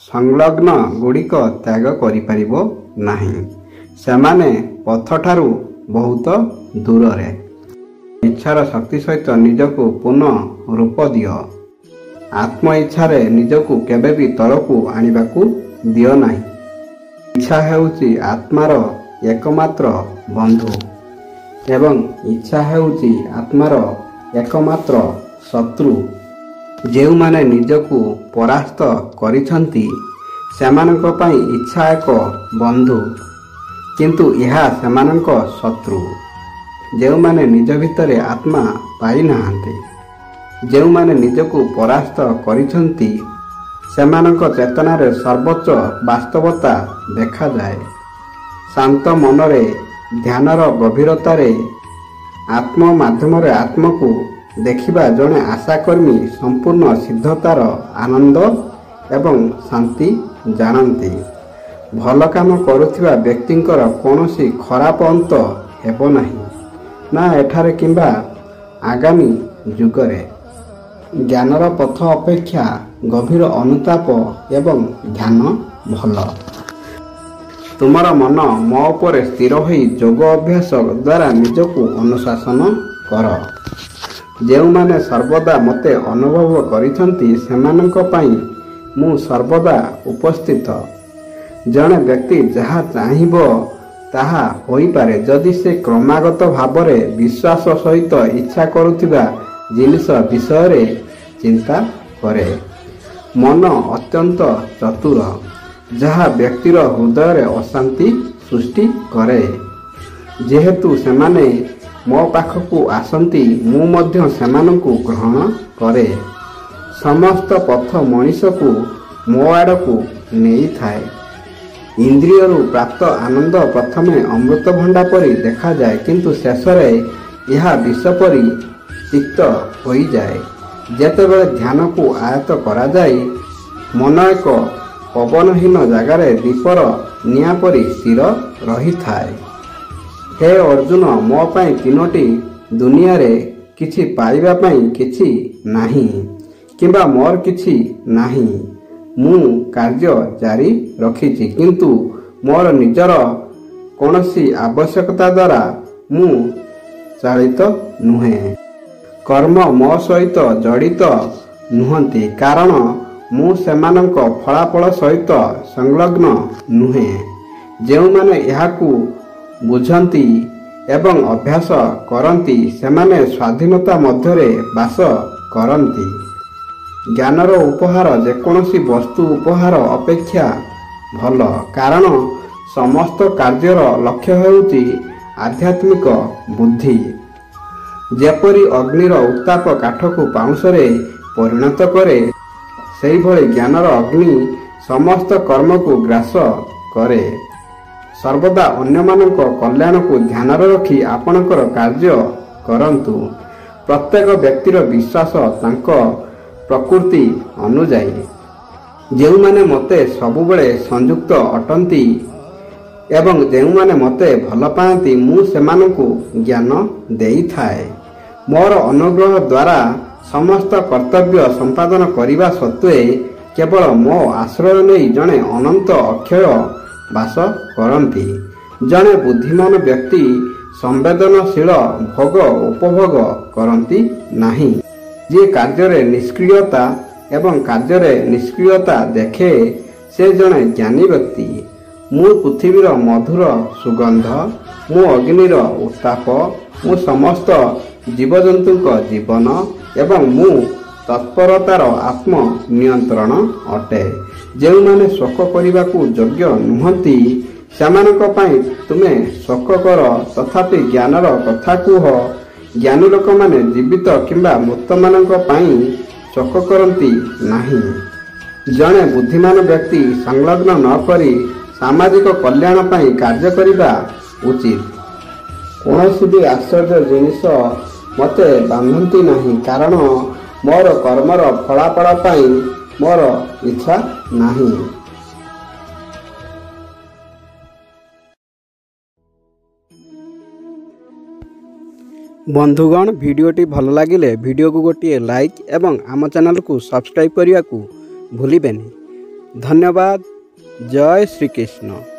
संलग्न गुड़िक त्याग करिपारिबो नाही। सेमाने पथठारु बहुत दूर रे। इच्छार शक्ति सहित निजको पुनः रूप दियो। आत्म इच्छारे निजको केबे भी तलकू आनिबाकू दियो नाही। इच्छा हेउची आत्मार एकमात्र बंधु एवं इच्छा हेउची आत्मार एकमात्र शत्रु। जेउ माने निजको परास्त करिछंती सेमानंक पई इच्छा एक बंधु किंतु यह सेमानंक शत्रु। जेउ माने निज भितरे आत्मा पाई नाहांती, जेउ माने निजको परास्त करिछंती सेमानंक चेतना रे सर्वोच्च वास्तवता देखा जाए। शांत मनरे ध्यानर गभीरता रे आत्म माध्यम रे आत्मा को देखिबा जने आशाकर्मी संपूर्ण सिद्धतार आनंद एवं शांति जानती। भल काम करुथिबा व्यक्तिंकर कौनसी खराब अंत हेबो नाही ना एठारे किंबा आगामी जुगरे। ज्ञानर पथ अपेक्षा गभीर अनुताप एवं ध्यान भल। तुमर मन मो उपर स्थिर होई जोग अभ्यास द्वारा निजको अनुशासन कर। जेउ माने सर्वदा मते अनुभव करिछंती सेमानंक पई मु सर्वदा उपस्थित। जने व्यक्ति जहा चाहिबो ताहा होई पारे जदि से क्रमागत भावरे विश्वास सहित इच्छा करुथिबा जिनिस विषय रे चिंता करे। मन अत्यंत चतुर जहा व्यक्तिर हृदय रे अशांति सृष्टि करे। जेहेतु सेमाने मो पाखकू आसंती मु मध्य सेमानंकू ग्रहण करे। समस्त पथ मनीषकू मो आड़कू नेई थाए। इंद्रियरु प्राप्त आनंद प्रथमे अमृत भंडा परी देखा जाए किंतु शेषरे यह विष परी तिक्त होई जाए। जेतेबेले ध्यान को आयत्त करा जाए मन एक पवनहीन जगार दीपर निया परी स्थिर रही थाए। हे अर्जुन मो पाई तीनोटी दुनिया रे किछि पाइबा पाई किछि नाही किंबा मोर किछि नाही। मु कार्य जारी रखिछि किंतु मोर निजर कौनसी आवश्यकता द्वारा मु चालित नुहे। कर्म मो सहित जड़ित नुहंती कारण मु सेमानंक फलाफल सहित संलग्न नुहे। जेउ माने याकू बुझंती एवं अभ्यास करंती सेमाने स्वाधीनता मध्यरे वास करंती। ज्ञानर उपहार जेकोसी वस्तु उपहार अपेक्षा भल कारण समस्त कार्यर लक्ष्य हेउची आध्यात्मिक बुद्धि। जेपरी अग्निर उत्ताप काठ को पाउंसरे परिणत करे सेही भली ज्ञानर अग्नि समस्त कर्म को ग्रास करे। सर्वदा अन्यमानक कल्याण को ध्यान रखी आपणकर कार्य करंतु। प्रत्येक व्यक्तिर विश्वास तांको प्रकृति अनुजाई। जेउ माने मते सबुबेले संयुक्त अटंती एवं जेउ माने मते भल पाती मु सेमानकु ज्ञान देई थाए। मोर अनुग्रह द्वारा समस्त कर्तव्य संपादन करिबा सत्वे केवल मो आश्रय नहीं जड़े अनंत अक्षय वास करती। जड़े बुद्धिमान व्यक्ति संवेदनशील भोग उपभोग करती नहीं। जे कार्य निष्क्रियता एवं कार्य निष्क्रियता देखे से जड़े ज्ञानी व्यक्ति। मु पृथ्वीर मधुर सुगंध, मु अग्निर उत्ताप, मु समस्त जीवजंतु जीवन एवं मु तत्परतार आत्म नियंत्रण अटे। जेउ माने शोक करने को योग्य नुहंती सेमानक पई तुमे शोक कर तथापि ज्ञानर कथा कुह। ज्ञानी लोक माने जीवित किंबा मृत मानक पई शोक करती नाही। जड़े बुद्धिमान व्यक्ति संलग्न न करी सामाजिक कल्याण पई कार्य करिबा उचित। कौनसी भी आश्चर्य जिनिस मते बांधती नहीं कारण मोर कर्मर फलाफल पई मोर इच्छा नहीं। बंधुगण भिडियोटी भल लगिले भिडियो को गोटे लाइक एवं आम चैनल को सब्सक्राइब करने को भूलिबेनी। ଧନ୍ୟବାଦ। ଜୟ ଶ୍ରୀକୃଷ୍ଣ।